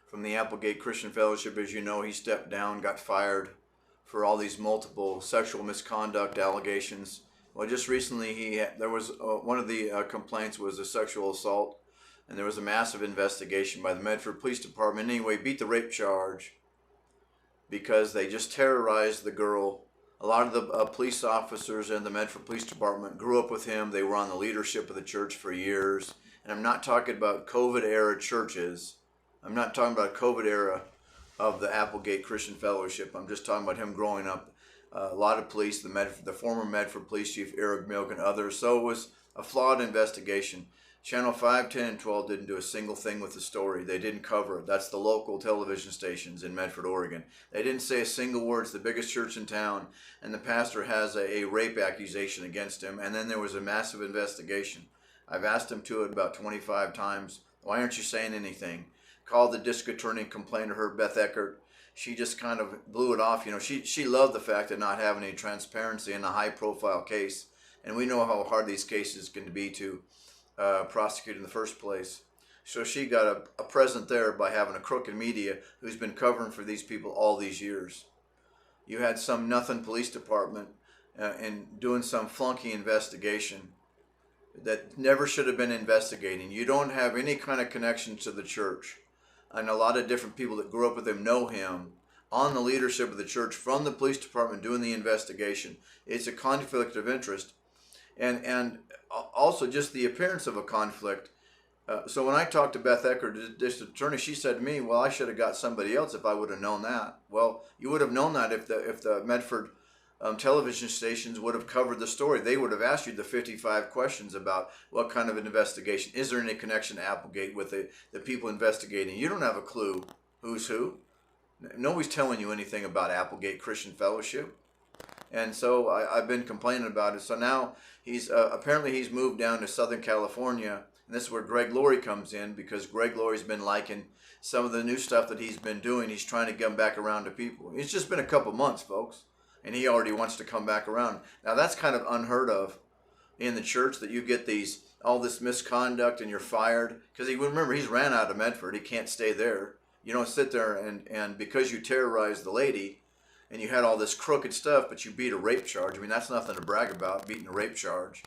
from the Applegate Christian Fellowship. As you know, he stepped down, got fired for all these multiple sexual misconduct allegations. Well, just recently, there was one of the complaints was a sexual assault, and there was a massive investigation by the Medford Police Department. Anyway, beat the rape charge because they just terrorized the girl. A lot of the police officers in the Medford Police Department grew up with him. They were on the leadership of the church for years. And I'm not talking about COVID-era churches. I'm not talking about COVID era of the Applegate Christian Fellowship. I'm just talking about him growing up. A lot of police, the former Medford Police Chief Eric Milk and others. So it was a flawed investigation. Channel 5, 10, and 12 didn't do a single thing with the story. They didn't cover it. That's the local television stations in Medford, Oregon. They didn't say a single word. It's the biggest church in town, and the pastor has a rape accusation against him, and then there was a massive investigation. I've asked him to it about 25 times. Why aren't you saying anything? Called the district attorney and complained to her, Beth Eckert. She just kind of blew it off. You know, she loved the fact of not having any transparency in a high-profile case, and we know how hard these cases can be to prosecute in the first place. So she got a present there by having a crooked media who's been covering for these people all these years. You had some nothing police department and doing some flunky investigation that never should have been investigating. You don't have any kind of connection to the church. And a lot of different people that grew up with him know him on the leadership of the church from the police department doing the investigation. It's a conflict of interest. And also just the appearance of a conflict. So when I talked to Beth Eckert, the district attorney, she said to me, well, I should have got somebody else if I would have known that. Well, you would have known that if the Medford television stations would have covered the story. They would have asked you the 55 questions about what kind of an investigation. Is there any connection to Applegate with the people investigating? You don't have a clue who's who. Nobody's telling you anything about Applegate Christian Fellowship. And so I've been complaining about it. So now he's apparently he's moved down to Southern California. And this is where Greg Laurie comes in, because Greg Laurie's been liking some of the new stuff that he's been doing. He's trying to come back around to people. It's just been a couple months, folks. And he already wants to come back around. Now that's kind of unheard of in the church, that you get all this misconduct and you're fired. Because remember, he's ran out of Medford. He can't stay there. You don't sit there and because you terrorized the lady, and you had all this crooked stuff, but you beat a rape charge. I mean, that's nothing to brag about, beating a rape charge.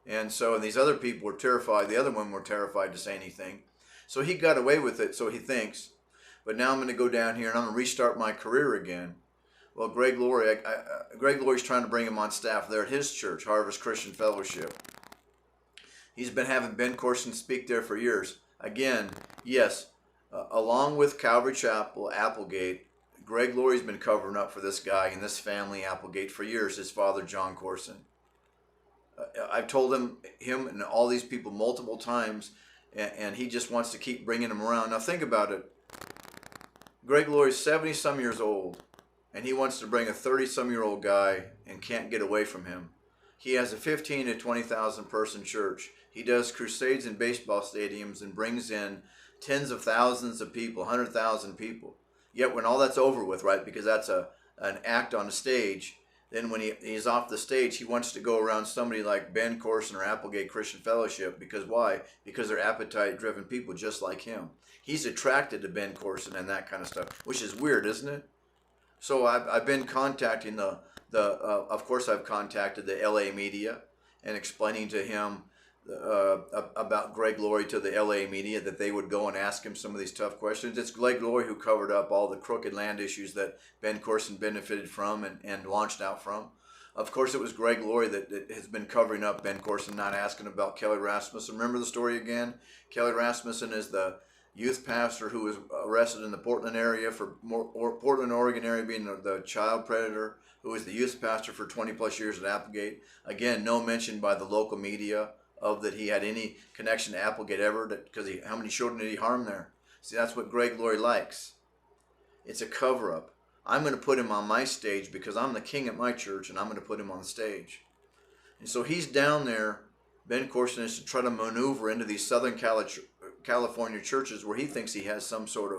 And so these other people were terrified. The other women were terrified to say anything. So he got away with it, so he thinks. But now I'm going to go down here and I'm going to restart my career again. Well, Greg Laurie, Greg Laurie's trying to bring him on staff there at his church, Harvest Christian Fellowship. He's been having Ben Courson speak there for years. Again, yes, along with Calvary Chapel, Applegate, Greg Laurie's been covering up for this guy and this family, Applegate, for years, his father, John Courson. I've told him and all these people multiple times, and he just wants to keep bringing them around. Now think about it. Greg Laurie's 70-some years old, and he wants to bring a 30-some-year-old guy and can't get away from him. He has a 15 to 20,000 person church. He does crusades in baseball stadiums and brings in tens of thousands of people, 100,000 people. Yet when all that's over with, right, because that's an act on a stage, then when he's off the stage, he wants to go around somebody like Ben Courson or Applegate Christian Fellowship. Because why? Because they're appetite-driven people just like him. He's attracted to Ben Courson and that kind of stuff, which is weird, isn't it? So I've been contacting of course I've contacted the LA media and explaining to him about Greg Laurie to the LA media, that they would go and ask him some of these tough questions. It's Greg Laurie who covered up all the crooked land issues that Ben Courson benefited from and launched out from. Of course, it was Greg Laurie that has been covering up Ben Courson, not asking about Kelly Rasmussen. Remember the story again? Kelly Rasmussen is the youth pastor who was arrested in the Portland area Portland, Oregon area, being the child predator, who was the youth pastor for 20 plus years at Applegate. Again, no mention by the local media of that he had any connection to Applegate ever, because how many children did he harm there? See, that's what Greg Laurie likes. It's a cover-up. I'm going to put him on my stage because I'm the king at my church, and I'm going to put him on stage. And so he's down there. Ben Courson is to try to maneuver into these Southern California churches where he thinks he has some sort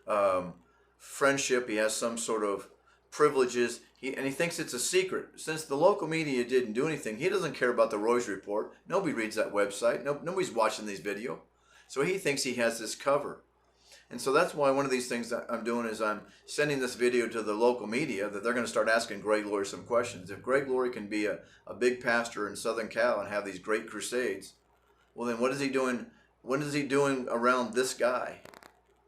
of friendship. He has some sort of privileges. And he thinks it's a secret. Since the local media didn't do anything, he doesn't care about the Roy's Report. Nobody reads that website. Nobody's watching these videos. So he thinks he has this cover. And so that's why one of these things that I'm doing is I'm sending this video to the local media that they're going to start asking Greg Laurie some questions. If Greg Laurie can be a big pastor in Southern Cal and have these great crusades, well then what is he doing? What is he doing around this guy?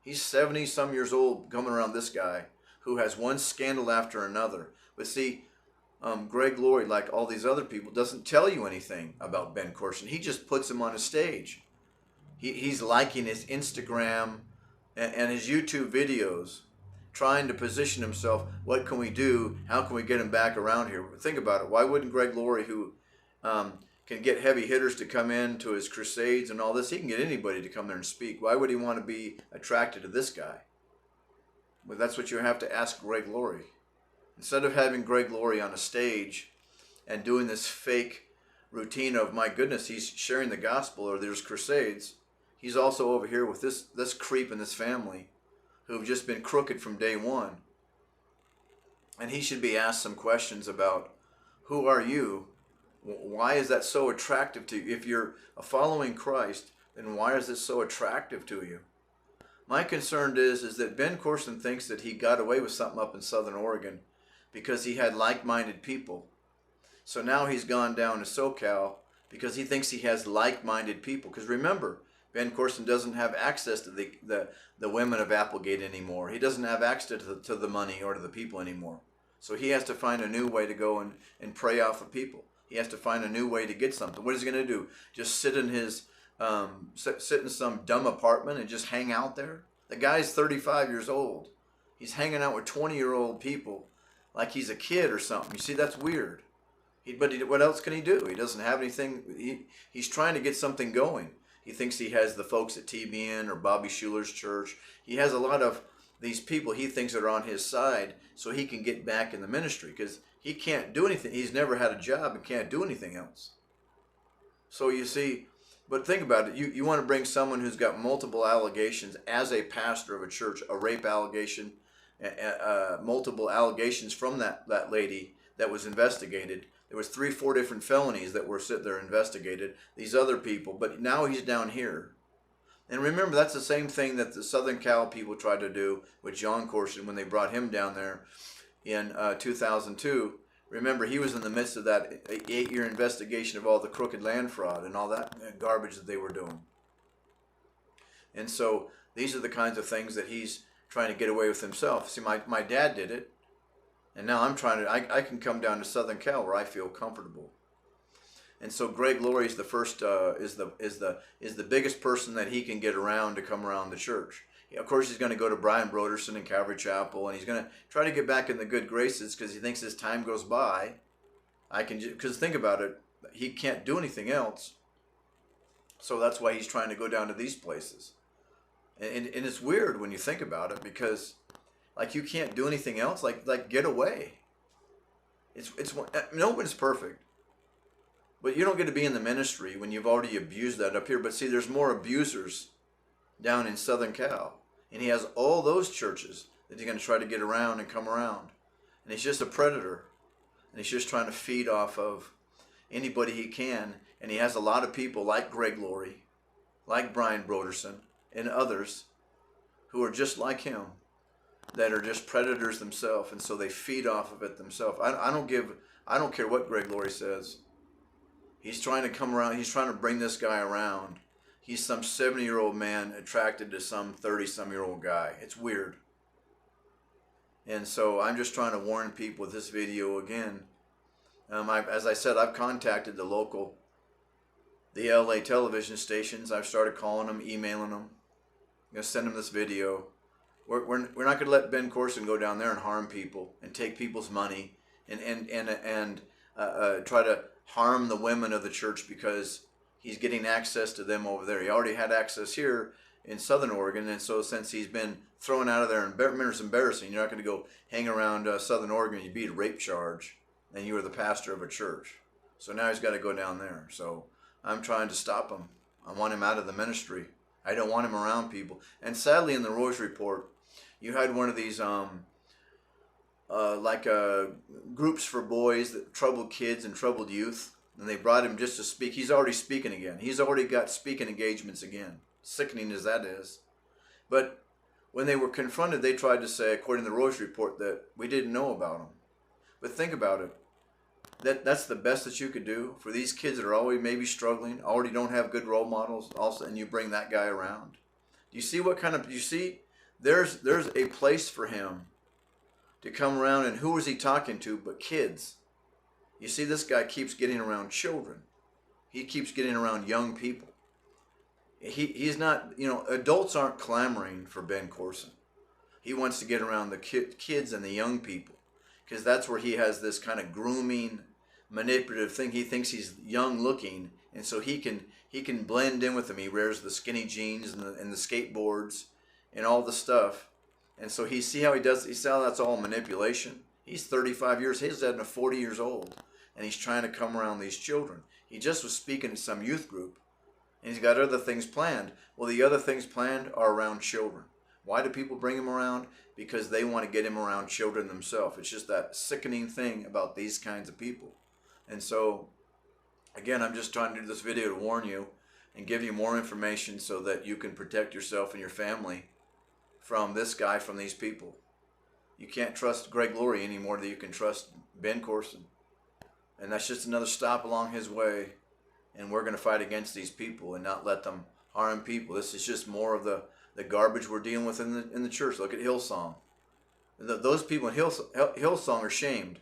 He's 70 some years old coming around this guy who has one scandal after another. But see, Greg Laurie, like all these other people, doesn't tell you anything about Ben Courson. He just puts him on a stage. He's liking his Instagram and his YouTube videos, trying to position himself. What can we do? How can we get him back around here? Think about it. Why wouldn't Greg Laurie, who can get heavy hitters to come in to his crusades and all this, he can get anybody to come there and speak. Why would he want to be attracted to this guy? Well, that's what you have to ask Greg Laurie. Instead of having Greg Laurie on a stage and doing this fake routine of, my goodness, he's sharing the gospel or there's crusades, he's also over here with this creep and this family who've just been crooked from day one. And he should be asked some questions about, who are you? Why is that so attractive to you? If you're following Christ, then why is this so attractive to you? My concern is that Ben Courson thinks that he got away with something up in Southern Oregon because he had like-minded people. So now he's gone down to SoCal because he thinks he has like-minded people. Because remember, Ben Courson doesn't have access to the women of Applegate anymore. He doesn't have access to the money or to the people anymore. So he has to find a new way to go and prey off of people. He has to find a new way to get something. What is he going to do? Just sit in his sit in some dumb apartment and just hang out there? The guy's 35 years old. He's hanging out with 20-year-old people like he's a kid or something. You see, that's weird. What else can he do? He doesn't have anything. He's trying to get something going. He thinks he has the folks at TBN or Bobby Schuler's church. He has a lot of these people he thinks are on his side so he can get back in the ministry because he can't do anything. He's never had a job and can't do anything else. So you see, but think about it. You want to bring someone who's got multiple allegations as a pastor of a church, a rape allegation, multiple allegations from that lady that was investigated. There was 3-4 different felonies that were sit there investigated. These other people, but now he's down here. And remember, that's the same thing that the Southern Cal people tried to do with John Courson when they brought him down there in 2002. Remember, he was in the midst of that 8-year investigation of all the crooked land fraud and all that garbage that they were doing. And so these are the kinds of things that he's trying to get away with himself. See, my dad did it. And now I'm trying to, I can come down to Southern Cal where I feel comfortable. And so Greg Laurie is the first, is the biggest person that he can get around to come around the church. Of course, he's going to go to Brian Broderson in Calvary Chapel, and he's going to try to get back in the good graces because he thinks as time goes by, because think about it, he can't do anything else. So that's why he's trying to go down to these places. And it's weird when you think about it because, like, you can't do anything else. Like get away. Nobody's perfect. But you don't get to be in the ministry when you've already abused that up here. But see, there's more abusers down in Southern Cal. And he has all those churches that he's going to try to get around and come around. And he's just a predator. And he's just trying to feed off of anybody he can. And he has a lot of people like Greg Laurie, like Brian Broderson, and others who are just like him, that are just predators themselves. And so they feed off of it themselves. I don't care what Greg Laurie says. He's trying to come around. He's trying to bring this guy around. He's some 70-year-old man attracted to some 30-some-year-old guy. It's weird. And so I'm just trying to warn people with this video again. As I said, I've contacted the LA television stations. I've started calling them, emailing them. I'm going to send them this video. We're not going to let Ben Courson go down there and harm people and take people's money and try to harm the women of the church because he's getting access to them over there. He already had access here in Southern Oregon, and so since he's been thrown out of there, and it's embarrassing. You're not going to go hang around Southern Oregon. You'd be a rape charge, and you were the pastor of a church. So now he's got to go down there. So I'm trying to stop him. I want him out of the ministry. I don't want him around people. And sadly, in the Roy's report, you had one of these groups for boys that troubled kids and troubled youth, and they brought him just to speak. He's already speaking again. He's already got speaking engagements again, sickening as that is. But when they were confronted, they tried to say, according to the Rosary Report, that we didn't know about them. But think about it. That's the best that you could do for these kids that are already maybe struggling, already don't have good role models, also, and you bring that guy around. Do you see what kind of, you see, there's a place for him to come around, and who was he talking to but kids? You see, this guy keeps getting around children. He keeps getting around young people. He's not, adults aren't clamoring for Ben Courson. He wants to get around the kids and the young people, because that's where he has this kind of grooming, manipulative thing. He thinks he's young looking, and so he can blend in with them. He wears the skinny jeans and the skateboards and all the stuff. And so he see how he does. You see how that's all manipulation. He's 35 years. His dad is 40 years old, and he's trying to come around these children. He just was speaking to some youth group, and he's got other things planned. Well, the other things planned are around children. Why do people bring him around? Because they want to get him around children themselves. It's just that sickening thing about these kinds of people. And so, again, I'm just trying to do this video to warn you and give you more information so that you can protect yourself and your family from this guy, from these people. You can't trust Greg Laurie any more than you can trust Ben Courson. And that's just another stop along his way. And we're going to fight against these people and not let them harm people. This is just more of the garbage we're dealing with in the church. Look at Hillsong. Those people in Hillsong are shamed,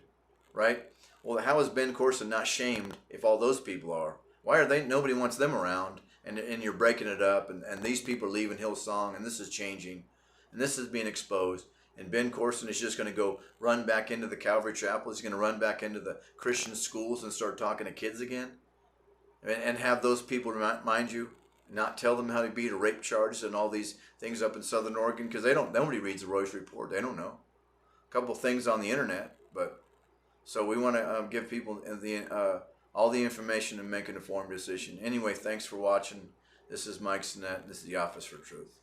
right? Well, how is Ben Courson not shamed if all those people are? Why are they? Nobody wants them around, and you're breaking it up, and these people are leaving Hillsong, and this is changing, and this is being exposed. And Ben Courson is just going to go run back into the Calvary Chapel. He's going to run back into the Christian schools and start talking to kids again, and have those people, mind you, not tell them how to beat a rape charges and all these things up in Southern Oregon, because nobody reads the Rosary Report. They don't know. A couple things on the internet, but so we want to give people all the information and make an informed decision. Anyway, thanks for watching. This is Mike Sinnett. This is the Office for Truth.